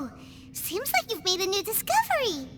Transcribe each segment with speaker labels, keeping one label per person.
Speaker 1: Whoa! Seems like you've made a new discovery.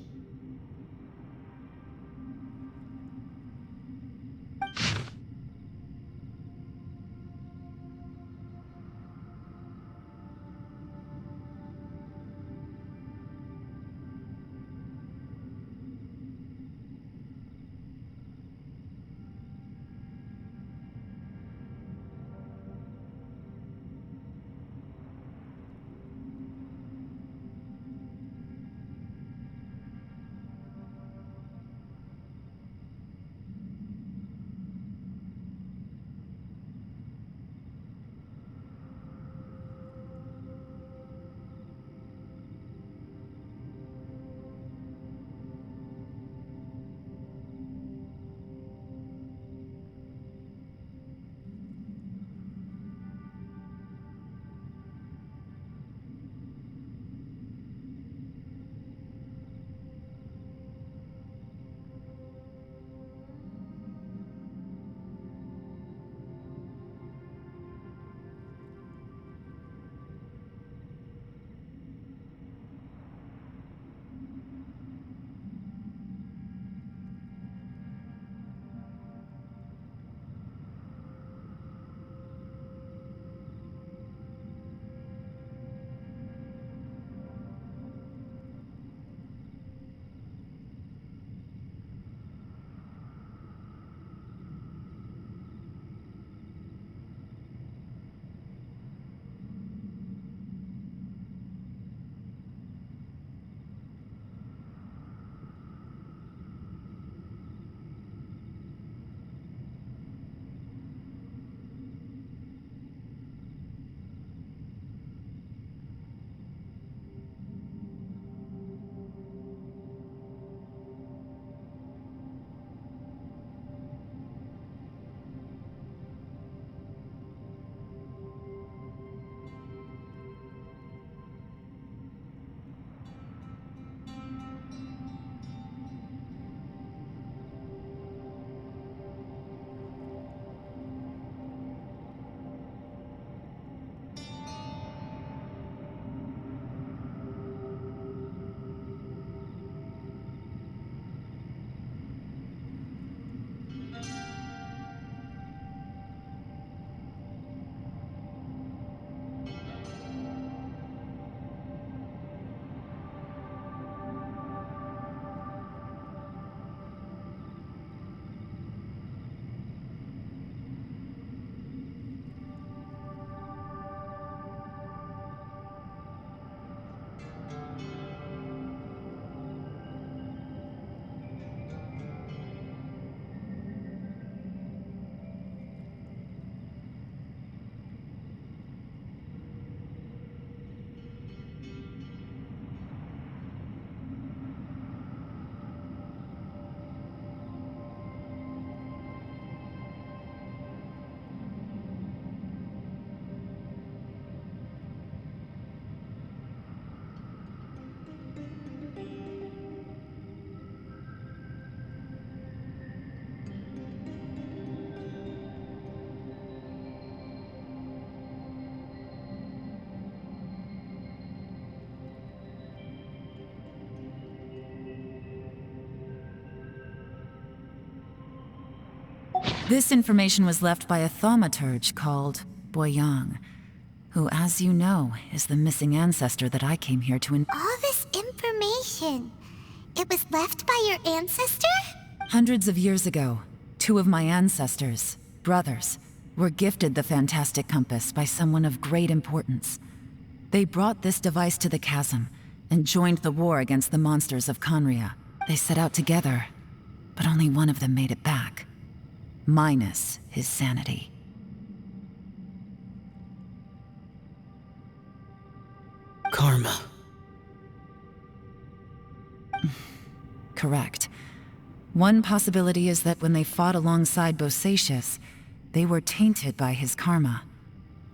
Speaker 2: This information was left by a thaumaturge called Boyang, who, as you know, is the missing ancestor that I came here to
Speaker 1: All this information, it was left by your ancestor?
Speaker 2: Hundreds of years ago, two of my ancestors, brothers, were gifted the fantastic compass by someone of great importance. They brought this device to the chasm and joined the war against the monsters of Conria. They set out together, but only one of them made it back. Minus his sanity.
Speaker 3: Karma.
Speaker 2: Correct. One possibility is that when they fought alongside Bosacius, they were tainted by his karma.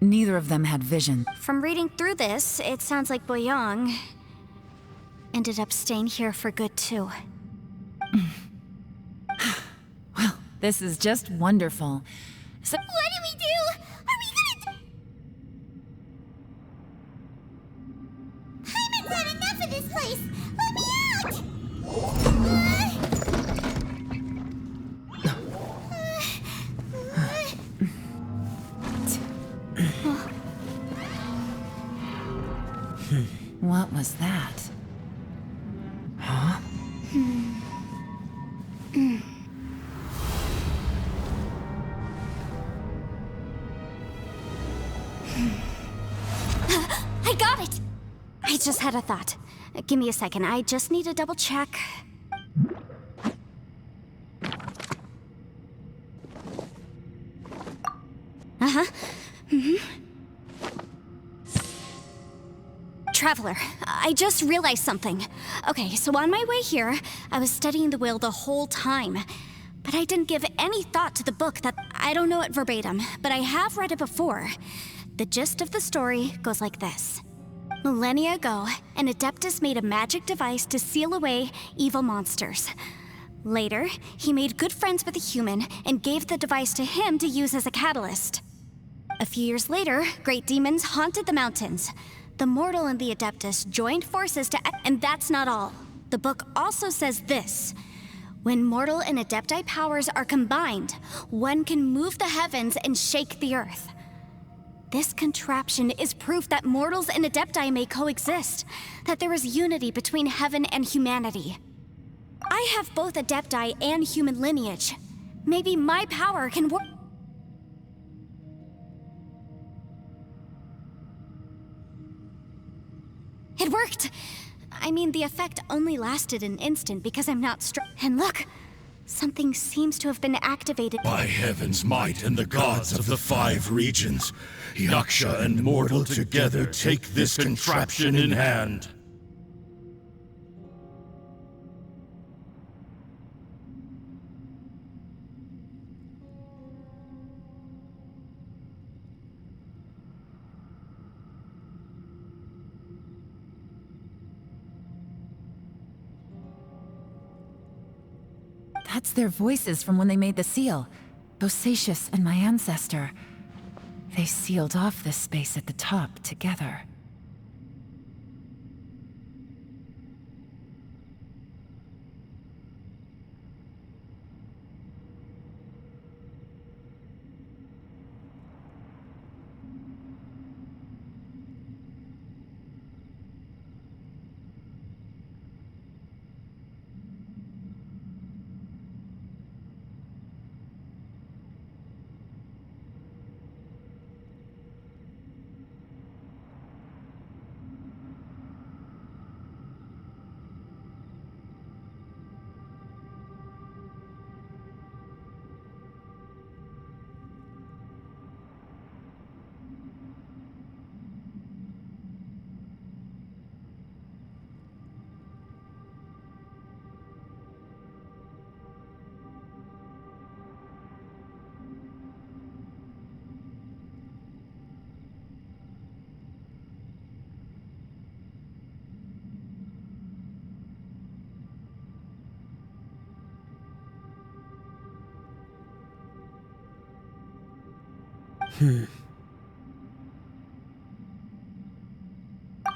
Speaker 2: Neither of them had vision.
Speaker 4: From reading through this, it sounds like Boyang ended up staying here for good too.
Speaker 2: Well, this is just wonderful. So
Speaker 1: What do we do? Are we gonna... Paimon said
Speaker 2: was that?
Speaker 3: Huh?
Speaker 4: I got it! I just had a thought. Give me a second, I just need to double check. Traveler, I just realized something. Okay, so on my way here, I was studying the will the whole time. But I didn't give any thought to the book that I don't know it verbatim, but I have read it before. The gist of the story goes like this. Millennia ago, an Adeptus made a magic device to seal away evil monsters. Later, he made good friends with a human and gave the device to him to use as a catalyst. A few years later, great demons haunted the mountains. The mortal and the Adeptus joined forces to and that's not all. The book also says this. When mortal and Adepti powers are combined, one can move the heavens and shake the earth. This contraption is proof that mortals and Adepti may coexist, that there is unity between heaven and humanity. I have both Adepti and human lineage. Maybe my power can work. It worked! I mean, the effect only lasted an instant because I'm not strong. And look! Something seems to have been activated.
Speaker 5: By heaven's might and the gods of the 5 regions, Yaksha and mortal together take this contraption in hand.
Speaker 2: That's their voices from when they made the seal. Bosacius and my ancestor. They sealed off this space at the top together.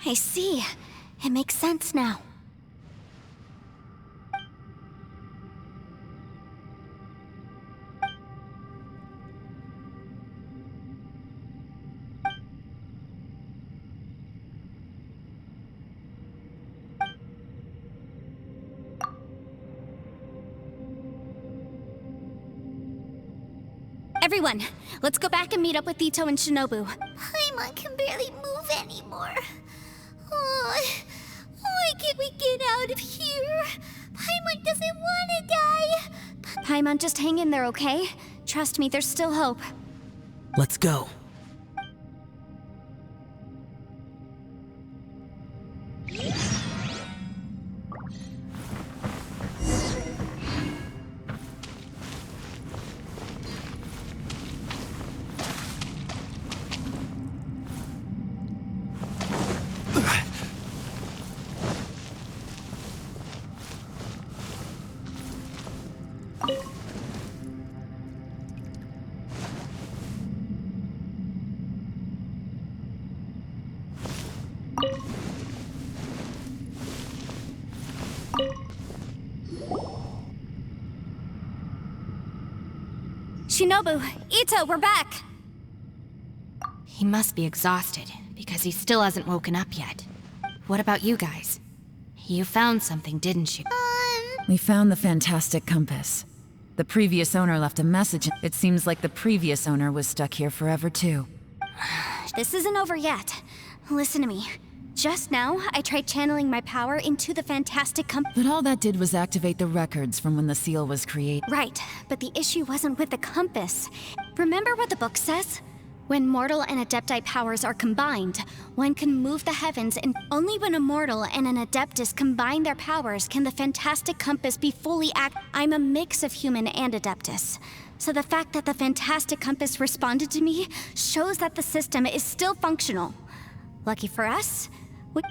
Speaker 4: I see. It makes sense now. Everyone, let's go back and meet up with Ito and Shinobu.
Speaker 1: Paimon can barely move anymore. Oh, why can't we get out of here? Paimon doesn't want to die.
Speaker 4: Paimon, just hang in there, okay? Trust me, there's still hope.
Speaker 3: Let's go.
Speaker 4: Shinobu, Ito, we're back!
Speaker 6: He must be exhausted, because he still hasn't woken up yet. What about you guys? You found something, didn't you?
Speaker 2: We found the fantastic compass. The previous owner left a message. It seems like the previous owner was stuck here forever too.
Speaker 4: This isn't over yet. Listen to me. Just now, I tried channeling my power into the fantastic compass.
Speaker 2: But all that did was activate the records from when the seal was created.
Speaker 4: Right, but the issue wasn't with the compass. Remember what the book says? When mortal and adepti powers are combined, one can move the heavens, and only when a mortal and an adeptus combine their powers can the fantastic compass be fully I'm a mix of human and adeptus. So the fact that the fantastic compass responded to me shows that the system is still functional. Lucky for us,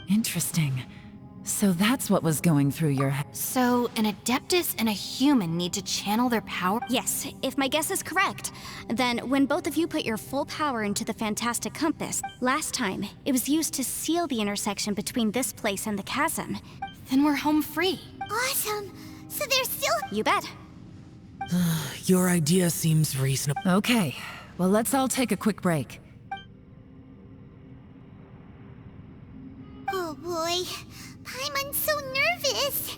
Speaker 2: Interesting. So that's what was going through your head.
Speaker 6: So, an Adeptus and a human need to channel their power?
Speaker 4: Yes, if my guess is correct. Then, when both of you put your full power into the fantastic compass, last time, it was used to seal the intersection between this place and the chasm.
Speaker 6: Then we're home free.
Speaker 1: Awesome. So there's still...
Speaker 4: You bet.
Speaker 3: Your idea seems reasonable.
Speaker 2: Okay, well, let's all take a quick break.
Speaker 1: Oh boy. Paimon's so nervous.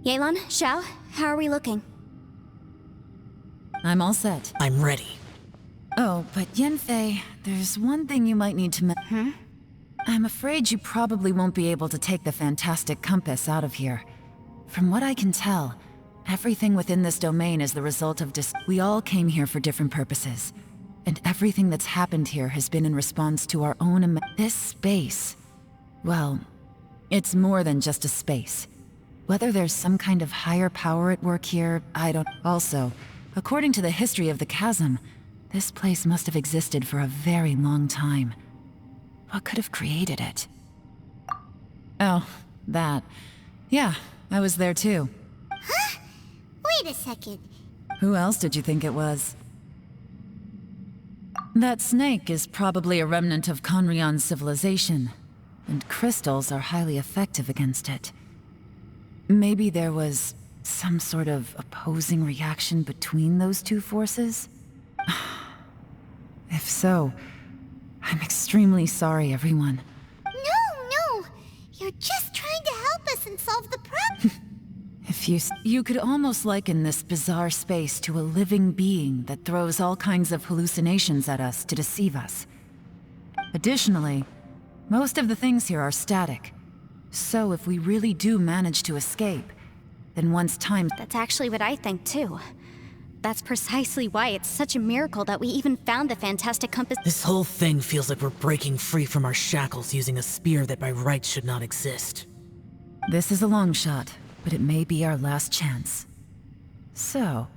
Speaker 4: Yelan, Xiao, how are we looking?
Speaker 2: I'm all set.
Speaker 3: I'm ready.
Speaker 2: Oh, but Yanfei, there's one thing you might need to I'm afraid you probably won't be able to take the fantastic compass out of here. From what I can tell, everything within this domain is the result of we all came here for different purposes. And everything that's happened here has been in response to our own this space. Well, it's more than just a space. Whether there's some kind of higher power at work here, I don't... Also, according to the history of the chasm, this place must have existed for a very long time. What could have created it? Oh, that. Yeah, I was there too.
Speaker 1: Huh? Wait a second.
Speaker 2: Who else did you think it was? That snake is probably a remnant of Conrion's civilization, and crystals are highly effective against it. Maybe there was some sort of opposing reaction between those two forces? If so, I'm extremely sorry, everyone.
Speaker 1: No. You're just trying to help us and solve the problem.
Speaker 2: If you could almost liken this bizarre space to a living being that throws all kinds of hallucinations at us to deceive us. Additionally, most of the things here are static. So if we really do manage to escape, then once time...
Speaker 4: That's actually what I think too. That's precisely why it's such a miracle that we even found the fantastic compass.
Speaker 3: This whole thing feels like we're breaking free from our shackles using a spear that by rights should not exist.
Speaker 2: This is a long shot, but it may be our last chance. So,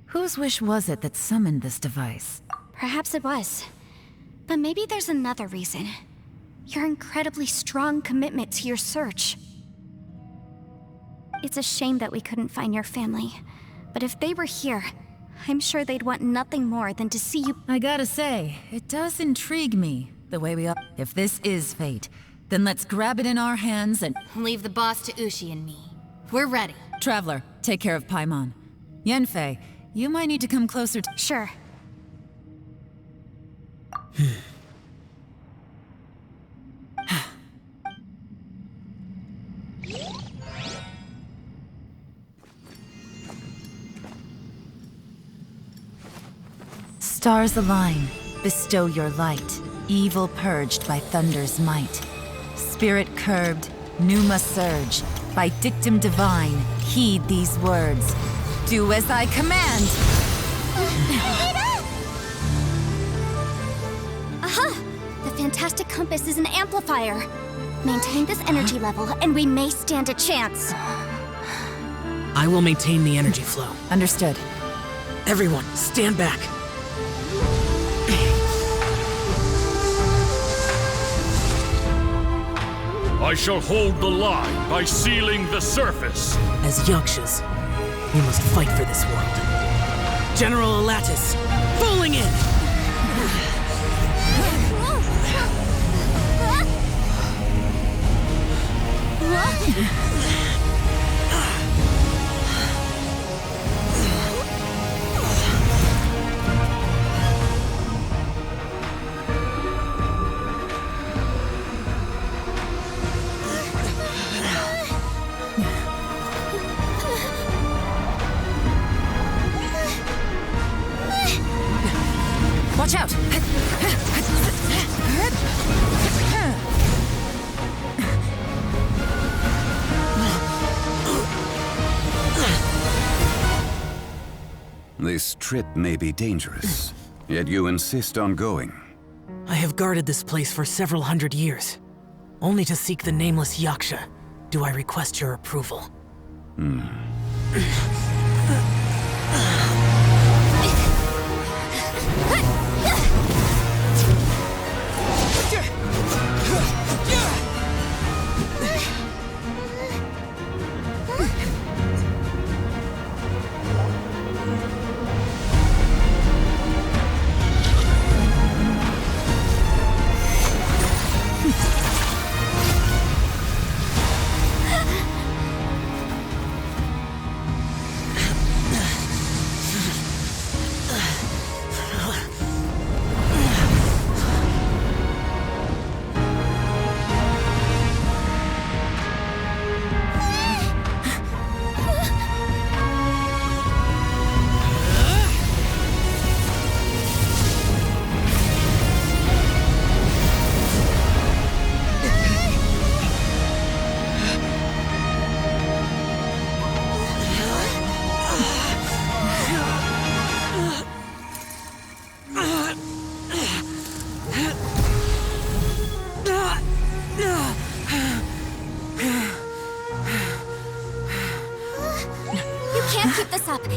Speaker 2: whose wish was it that summoned this device?
Speaker 4: Perhaps it was. But maybe there's another reason. Your incredibly strong commitment to your search. It's a shame that we couldn't find your family. But if they were here, I'm sure they'd want nothing more than to see you.
Speaker 2: I gotta say, it does intrigue me, the way we... If this is fate, then let's grab it in our hands and...
Speaker 6: Leave the boss to Ushi and me. We're ready.
Speaker 2: Traveler, take care of Paimon. Yanfei, you might need to come closer to...
Speaker 4: Sure.
Speaker 2: Stars align, bestow your light, evil purged by thunder's might. Spirit curbed, pneuma surge, by dictum divine, heed these words. Do as I command!
Speaker 4: Aha! The fantastic compass is an amplifier. Maintain this energy level, and we may stand a chance.
Speaker 3: I will maintain the energy flow.
Speaker 2: Understood.
Speaker 3: Everyone, stand back.
Speaker 5: I shall hold the line by sealing the surface.
Speaker 3: As Yakshas, we must fight for this world. General Elatus, falling in!
Speaker 2: Watch out!
Speaker 7: This trip may be dangerous, yet you insist on going.
Speaker 3: I have guarded this place for several hundred years. Only to seek the nameless Yaksha, do I request your approval.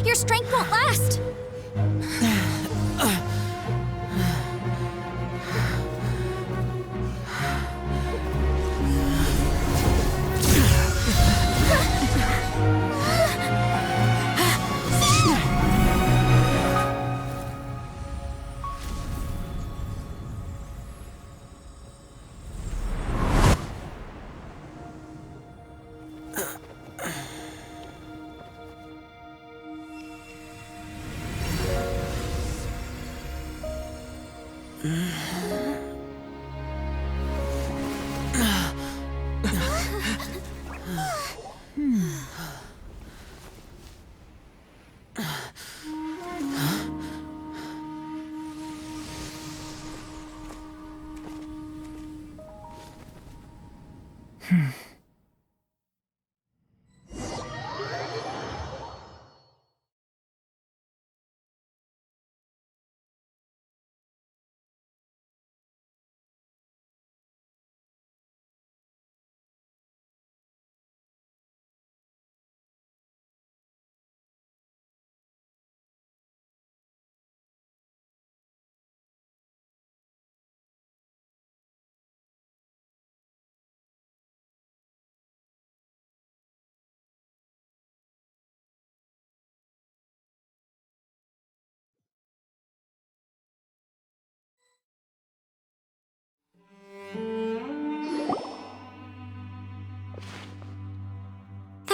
Speaker 4: Your strength won't last!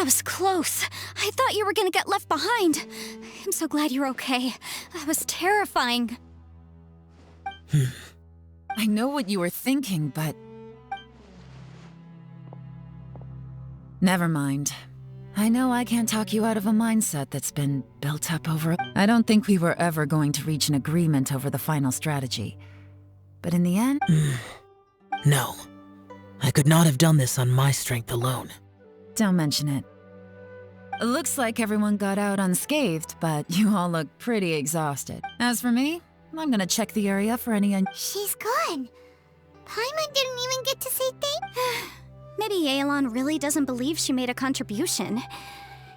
Speaker 4: That was close. I thought you were gonna get left behind. I'm so glad you're okay. That was terrifying.
Speaker 2: I know what you were thinking, but... Never mind. I know I can't talk you out of a mindset that's been built up over... I don't think we were ever going to reach an agreement over the final strategy. But in the end...
Speaker 3: No. I could not have done this on my strength alone.
Speaker 2: Don't mention it. It looks like everyone got out unscathed, but you all look pretty exhausted. As for me, I'm gonna check the area for any
Speaker 1: She's gone. Paimon didn't even get to say thank.
Speaker 4: Maybe Yelan really doesn't believe she made a contribution.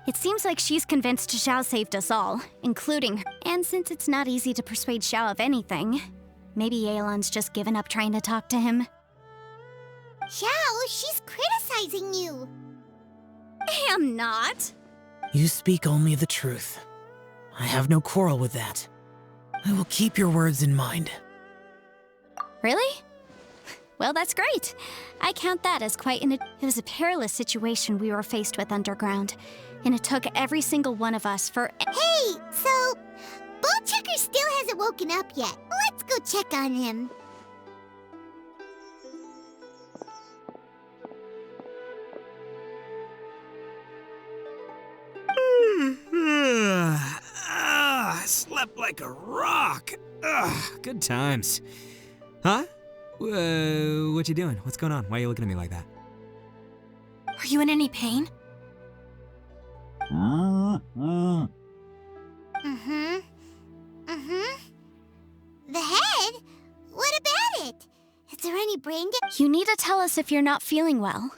Speaker 4: It seems like she's convinced Xiao saved us all, including her. And since it's not easy to persuade Xiao of anything, maybe Yelan's just given up trying to talk to him.
Speaker 1: Xiao, she's criticizing you.
Speaker 4: I am not.
Speaker 3: You speak only the truth. I have no quarrel with that. I will keep your words in mind.
Speaker 4: Really? Well, that's great. I count that as quite it was a perilous situation we were faced with underground, and it took every single one of us for...
Speaker 1: Hey, so... Ballchecker still hasn't woken up yet. Let's go check on him.
Speaker 8: I slept like a rock. Ugh, good times. Huh? What you doing? What's going on? Why are you looking at me like that?
Speaker 6: Are you in any pain?
Speaker 1: Mm-hmm. The head? What about it? Is there any brain damage?
Speaker 4: You need to tell us if you're not feeling well.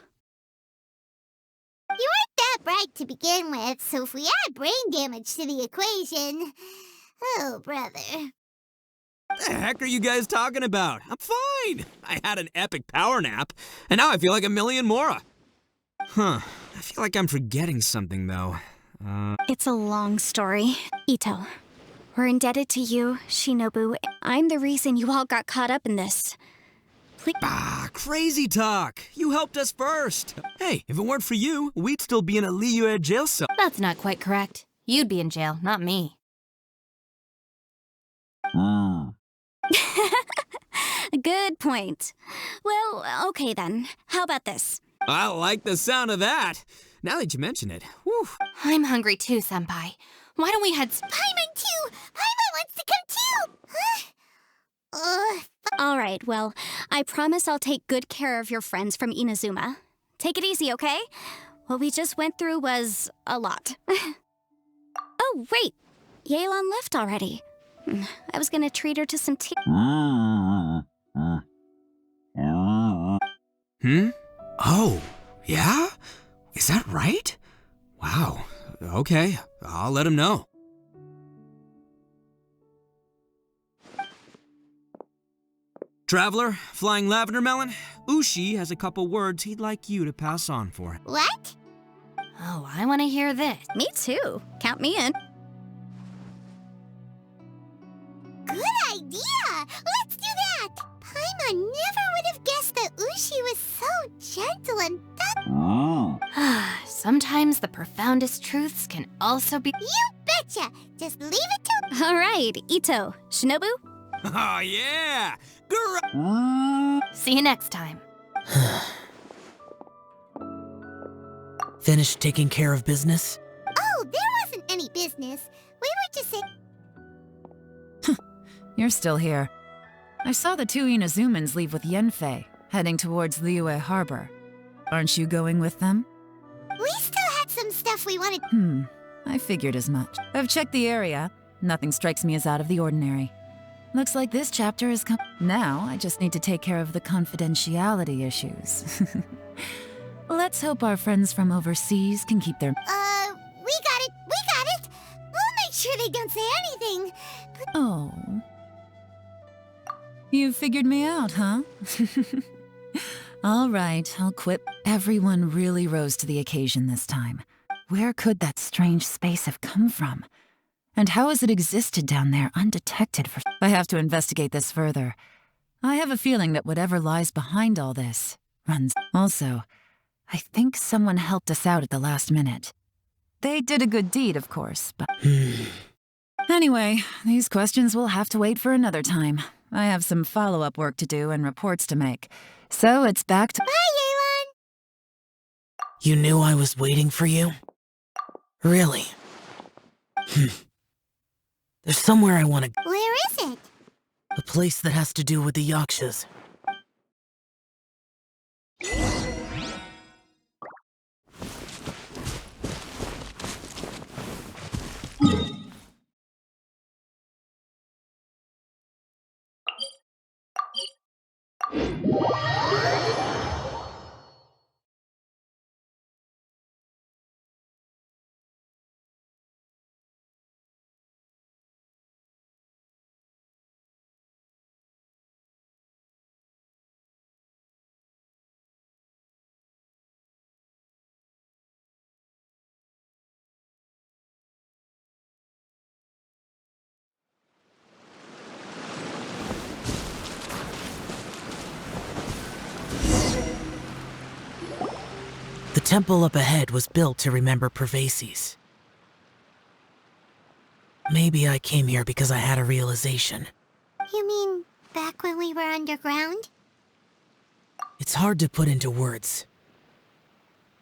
Speaker 1: You weren't that bright to begin with, so if we add brain damage to the equation... Oh, brother.
Speaker 8: What the heck are you guys talking about? I'm fine. I had an epic power nap, and now I feel like a million more. Huh. I feel like I'm forgetting something, though.
Speaker 4: It's a long story. Ito, we're indebted to you, Shinobu. I'm the reason you all got caught up in this. Please.
Speaker 8: Ah, crazy talk. You helped us first. Hey, if it weren't for you, we'd still be in a Liyue jail cell.
Speaker 6: That's not quite correct. You'd be in jail, not me.
Speaker 4: Good point. Well, okay then. How about this?
Speaker 8: I like the sound of that. Now that you mention it. Whew.
Speaker 6: I'm hungry too, Senpai. Why don't we head...
Speaker 1: Paimon too! Paimon wants to come too!
Speaker 4: All right, well, I promise I'll take good care of your friends from Inazuma. Take it easy, okay? What we just went through was a lot. Oh, wait. Yelan left already. I was gonna treat her to some tea.
Speaker 8: Oh, yeah? Is that right? Wow. Okay, I'll let him know. Traveler, Flying Lavender Melon, Ushi has a couple words he'd like you to pass on for him.
Speaker 1: What?
Speaker 6: Oh, I want to hear this.
Speaker 4: Me too. Count me in.
Speaker 1: Good idea! Let's do that! Paimon never would have guessed that Ushi was so gentle and
Speaker 6: Sometimes the profoundest truths can also be...
Speaker 1: You betcha! Just leave it to...
Speaker 4: All right, Ito, Shinobu.
Speaker 8: Oh, yeah!
Speaker 6: See you next time.
Speaker 3: Finished taking care of business?
Speaker 1: Oh, there wasn't any business. We were just saying...
Speaker 2: You're still here. I saw the two Inazumans leave with Yenfei, heading towards Liyue Harbor. Aren't you going with them?
Speaker 1: We still had some stuff we wanted...
Speaker 2: I figured as much. I've checked the area. Nothing strikes me as out of the ordinary. Looks like this chapter is Now, I just need to take care of the confidentiality issues. Let's hope our friends from overseas can keep their...
Speaker 1: We got it! We'll make sure they don't say anything.
Speaker 2: Oh. You figured me out, huh? All right, I'll quit. Everyone really rose to the occasion this time. Where could that strange space have come from? And how has it existed down there undetected for... I have to investigate this further. I have a feeling that whatever lies behind all this runs... Also, I think someone helped us out at the last minute. They did a good deed, of course, but... Anyway, these questions will have to wait for another time. I have some follow-up work to do and reports to make. So it's back to...
Speaker 1: Bye,
Speaker 3: You knew I was waiting for you? Really? There's somewhere I want to...
Speaker 1: Yelan! Where is it?
Speaker 3: A place that has to do with the Yakshas. The temple up ahead was built to remember Pervases. Maybe I came here because I had a realization.
Speaker 1: You mean back when we were underground?
Speaker 3: It's hard to put into words.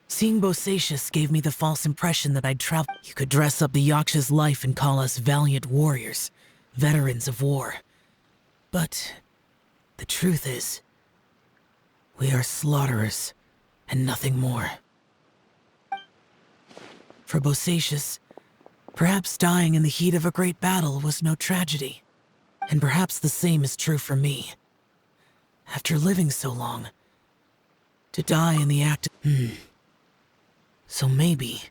Speaker 3: Seeing Bosacius gave me the false impression that I'd travel. You could dress up the Yaksha's life and call us valiant warriors, veterans of war, But the truth is, we are slaughterers and nothing more. For Bosacius, perhaps dying in the heat of a great battle was no tragedy. And perhaps the same is true for me. After living so long, to die in the act of... So maybe...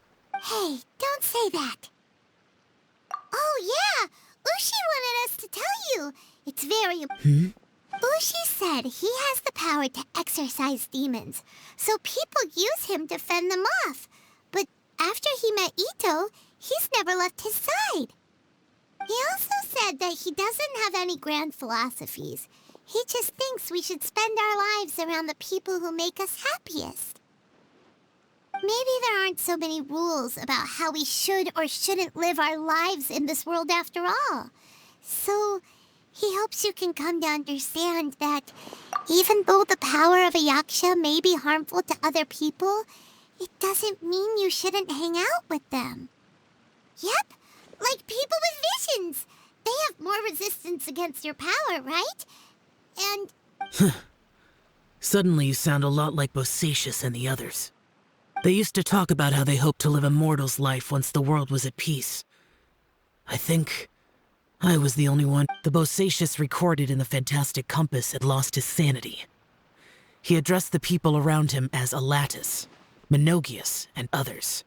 Speaker 1: Hey, don't say that. Oh yeah, Ushi wanted us to tell you. It's very... Ushi said he has the power to exorcise demons, so people use him to fend them off. But after he met Ito, he's never left his side. He also said that he doesn't have any grand philosophies. He just thinks we should spend our lives around the people who make us happiest. Maybe there aren't so many rules about how we should or shouldn't live our lives in this world after all. So, he hopes you can come to understand that even though the power of a yaksha may be harmful to other people, it doesn't mean you shouldn't hang out with them. Yep, like people with visions. They have more resistance against your power, right? And...
Speaker 3: Suddenly you sound a lot like Bosacius and the others. They used to talk about how they hoped to live a mortal's life once the world was at peace. I think I was the only one. The Bosacius recorded in the Fantastic Compass had lost his sanity. He addressed the people around him as Alatus, Menogius, and others.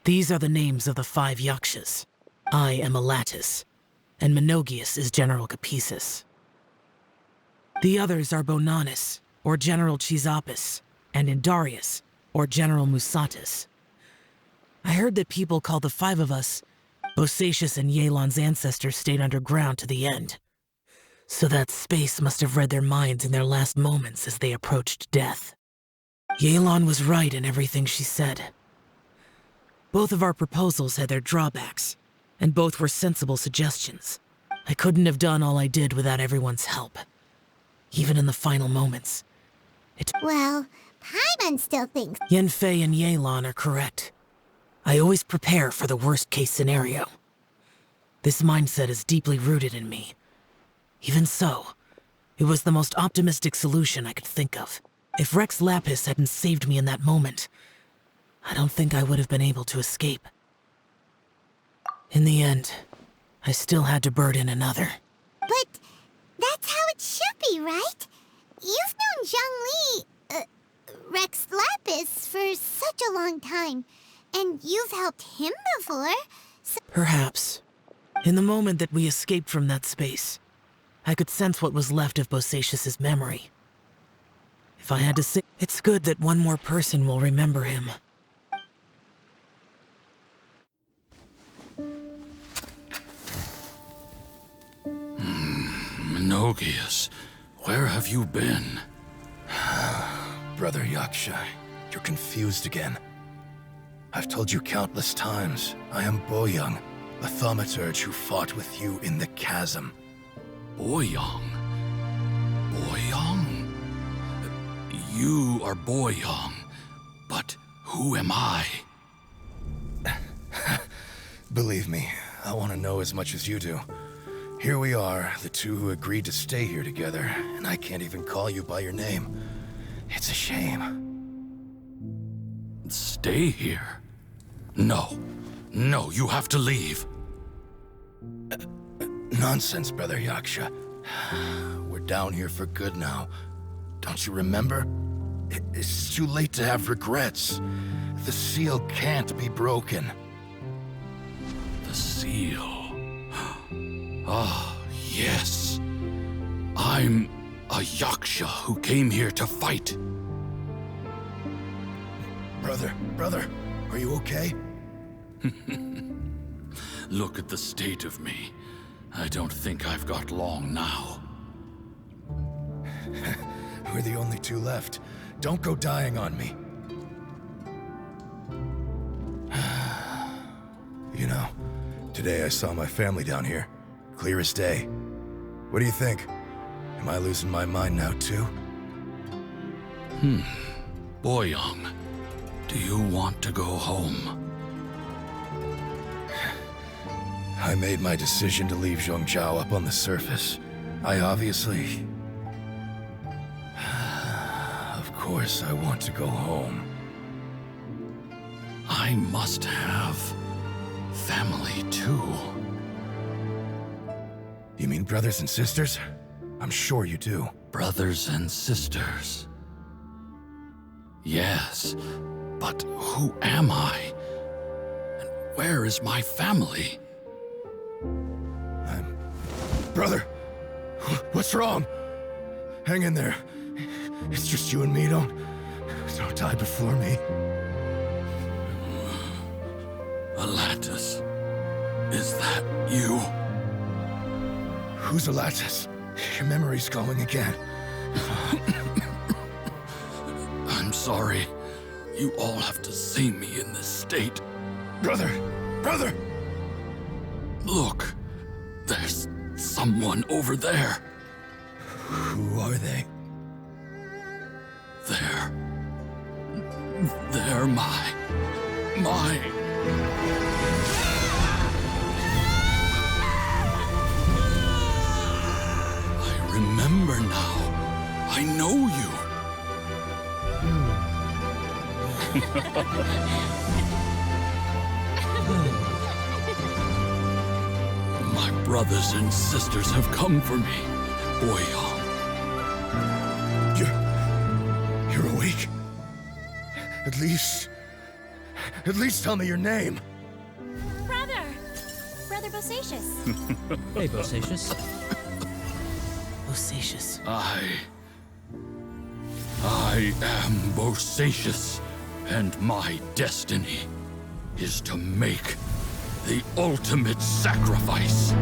Speaker 3: These are the names of the 5 yakshas. I am Alatus, and Menogius is General Capisis. The others are Bonanis, or General Chisapis, and Indarius, or General Musatus. I heard that people call the 5 of us Bosacius and Yelan's ancestors stayed underground to the end. So that space must have read their minds in their last moments as they approached death. Yelan was right in everything she said. Both of our proposals had their drawbacks, and both were sensible suggestions. I couldn't have done all I did without everyone's help. Even in the final moments.
Speaker 1: Well, Paimon still thinks...
Speaker 3: Yanfei and Yelan are correct. I always prepare for the worst-case scenario. This mindset is deeply rooted in me. Even so, it was the most optimistic solution I could think of. If Rex Lapis hadn't saved me in that moment, I don't think I would have been able to escape. In the end, I still had to burden another.
Speaker 1: But that's how it should be, right? You've known Zhang Li, Rex Lapis, for such a long time, and you've helped him before, so...
Speaker 3: Perhaps. In the moment that we escaped from that space, I could sense what was left of Bosacius's memory. If I had to say, it's good that one more person will remember him.
Speaker 5: Menogius, where have you been?
Speaker 9: Brother Yaksha, you're confused again. I've told you countless times, I am Boyoung, the thaumaturge who fought with you in the chasm.
Speaker 5: Boyoung? Boyoung? You are Boyoung, but who am I?
Speaker 9: Believe me, I want to know as much as you do. Here we are, the two who agreed to stay here together, and I can't even call you by your name. It's a shame.
Speaker 5: Stay here? No. No, you have to leave.
Speaker 9: Nonsense, Brother Yaksha. We're down here for good now. Don't you remember? It's too late to have regrets. The seal can't be broken.
Speaker 5: The seal... Ah, yes. I'm a Yaksha who came here to fight.
Speaker 9: Brother, are you okay?
Speaker 5: Look at the state of me. I don't think I've got long now.
Speaker 9: We're the only two left. Don't go dying on me. You know, today I saw my family down here. Clear as day. What do you think? Am I losing my mind now too?
Speaker 5: Boyoung, do you want to go home?
Speaker 9: I made my decision to leave Zhongzhao up on the surface. I obviously... Of course I want to go home.
Speaker 5: I must have family too.
Speaker 9: You mean brothers and sisters? I'm sure you do.
Speaker 5: Brothers and sisters. Yes, but who am I? And where is my family?
Speaker 9: Brother, what's wrong? Hang in there. It's just you and me. Don't die before me.
Speaker 5: Alatus, is that you?
Speaker 9: Who's Alatus? Your memory's going again.
Speaker 5: I'm sorry. You all have to see me in this state.
Speaker 9: Brother! Brother!
Speaker 5: Look, there's someone over there.
Speaker 9: Who are they?
Speaker 5: They're my... I remember now. I know you. My brothers and sisters have come for me, Boyong.
Speaker 9: You're awake? At least tell me your name.
Speaker 4: Brother Bosacious.
Speaker 8: Hey, Bosacious.
Speaker 3: Bosacious.
Speaker 5: I am Bosacious, and my destiny is to make the ultimate sacrifice.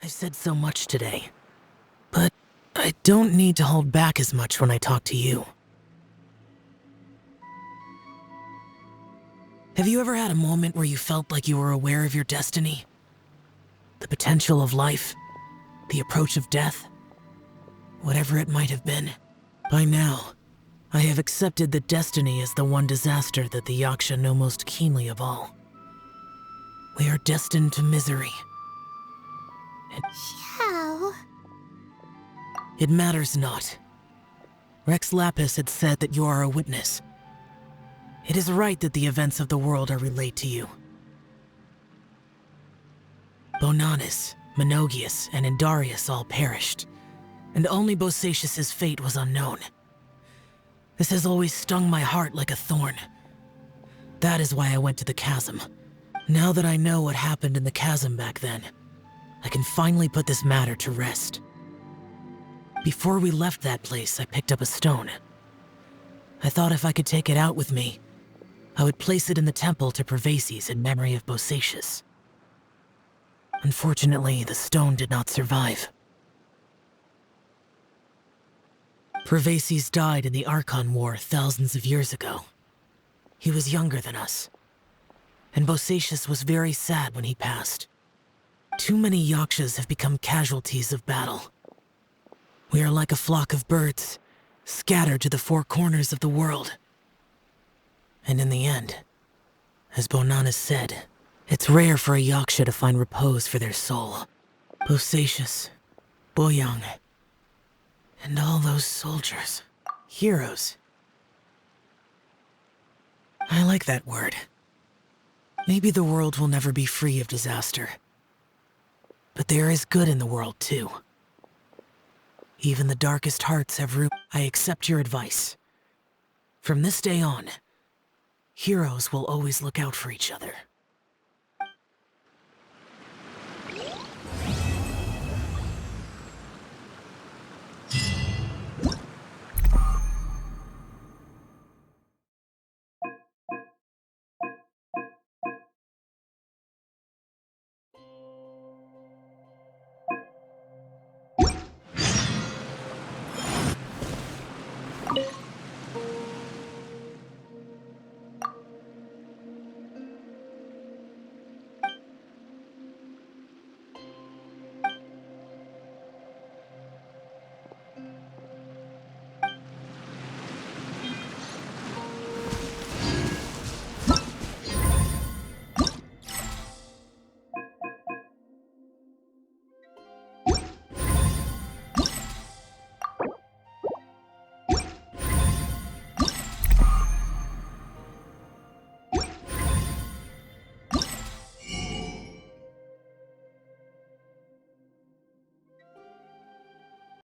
Speaker 3: I've said so much today, but I don't need to hold back as much when I talk to you. Have you ever had a moment where you felt like you were aware of your destiny? The potential of life? The approach of death? Whatever it might have been. By now, I have accepted that destiny is the one disaster that the Yaksha know most keenly of all. We are destined to misery.
Speaker 1: Xiao.
Speaker 3: It matters not. Rex Lapis had said that you are a witness. It is right that the events of the world are relayed to you. Bonanis, Menogius, and Indarius all perished, and only Bosacious's fate was unknown. This has always stung my heart like a thorn. That is why I went to the chasm. Now that I know what happened in the chasm back then, I can finally put this matter to rest. Before we left that place, I picked up a stone. I thought if I could take it out with me, I would place it in the temple to Pervases in memory of Bosacious. Unfortunately, the stone did not survive. Pervases died in the Archon War thousands of years ago. He was younger than us, and Bosacious was very sad when he passed. Too many Yakshas have become casualties of battle. We are like a flock of birds, scattered to the four corners of the world. And in the end, as Bonanis said, it's rare for a Yaksha to find repose for their soul. Bosacious, Boyong, and all those soldiers. Heroes. I like that word. Maybe the world will never be free of disaster. But there is good in the world, too. Even the darkest hearts have room. I accept your advice. From this day on, heroes will always look out for each other.